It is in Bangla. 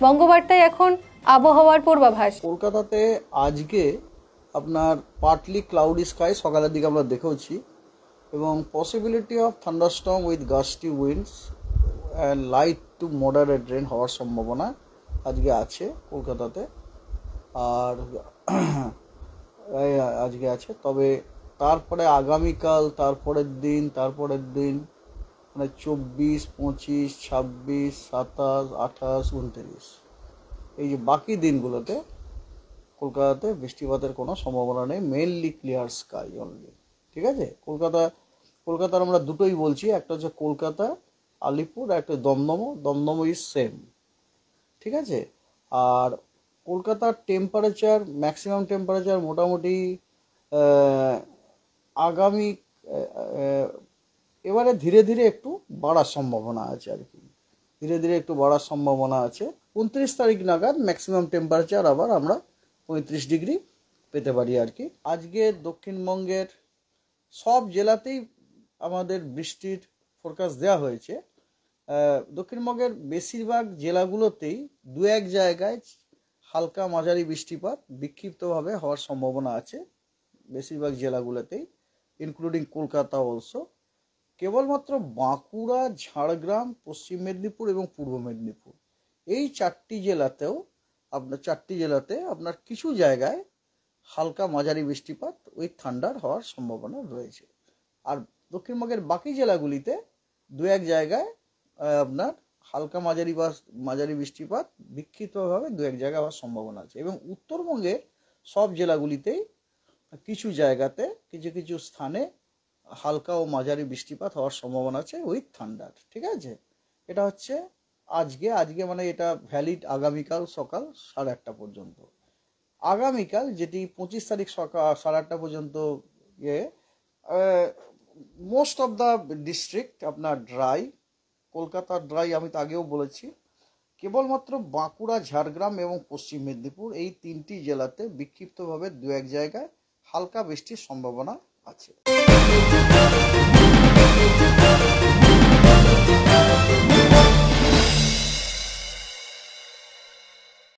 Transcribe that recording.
বঙ্গবার্তায় এখন আবহাওয়ার পূর্বাভাস। কলকাতাতে আজকে আপনার পার্টলি ক্লাউডি স্কাই সকালের দিকে আমরা দেখেওছি, এবং possibility of thunderstorm with gusty winds and light to moderate rain হওয়ার সম্ভাবনা আজকে আছে কলকাতাতে। আর আজকে আছে, তবে তারপরে আগামীকাল, তারপরের দিন মানে 24, 25, 26, 27, 28, 29 এই যে বাকি দিনগুলোতে কলকাতাতে বৃষ্টিপাতের কোনো সম্ভাবনা নেই। Mainly clear sky only. ঠিক আছে, কলকাতার আমরা দুটোই বলছি, একটা হচ্ছে কলকাতা আলিপুর, একটা দমদম ইজ সেম। ঠিক আছে, আর কলকাতার টেম্পারেচার, ম্যাক্সিমাম টেম্পারেচার মোটামুটি আগামী এবারে ধীরে ধীরে একটু বাড়ার সম্ভাবনা আছে আর কি, ধীরে ধীরে একটু বাড়ার সম্ভাবনা আছে। 29 তারিখ নাগাদ ম্যাক্সিমাম টেম্পারেচার আবার আমরা 35 ডিগ্রি পেতে পারি আর কি। আজকে দক্ষিণবঙ্গের সব জেলাতেই আমাদের বৃষ্টির ফোরকাস্ট দেওয়া হয়েছে। দক্ষিণবঙ্গের বেশিরভাগ জেলাগুলোতেই দু এক জায়গায় হালকা মাঝারি বৃষ্টিপাত বিক্ষিপ্তভাবে হওয়ার সম্ভাবনা আছে, বেশিরভাগ জেলাগুলোতেই, ইনক্লুডিং কলকাতা অলসো। কেবলমাত্র বাঁকুড়া, ঝাড়গ্রাম, পশ্চিম মেদিনীপুর এবং পূর্ব মেদিনীপুর এই চারটি জেলাতে আপনার কিছু জায়গায় হালকা মাঝারি বৃষ্টিপাত উইথ থান্ডার হওয়ার সম্ভাবনা রয়েছে। আর দক্ষিণবঙ্গের বাকি জেলাগুলিতে দু এক জায়গায় আপনার হালকা মাঝারি বৃষ্টিপাত বিক্ষিপ্তভাবে দু এক জায়গায় হওয়ার সম্ভাবনা আছে। এবং উত্তরবঙ্গের সব জেলাগুলিতেই কিছু জায়গাতে কিছু স্থানে হালকা ও মাঝারি বৃষ্টিপাত হওয়ার সম্ভাবনা আছে উইথ থান্ডার। ঠিক আছে, এটা হচ্ছে আজকে মানে এটা ভ্যালিড আগামীকাল সকাল 8:30 পর্যন্ত। আগামীকাল যেটি 25 তারিখ সকাল 8:30 পর্যন্ত মোস্ট অফ দ্য ডিস্ট্রিক্ট আপনার ড্রাই। কলকাতা ড্রাই, আমি তো আগেও বলেছি। কেবলমাত্র বাঁকুড়া, ঝাড়গ্রাম এবং পশ্চিম মেদিনীপুর এই তিনটি জেলাতে বিক্ষিপ্তভাবে দু এক জায়গায় হালকা বৃষ্টির সম্ভাবনা আছে।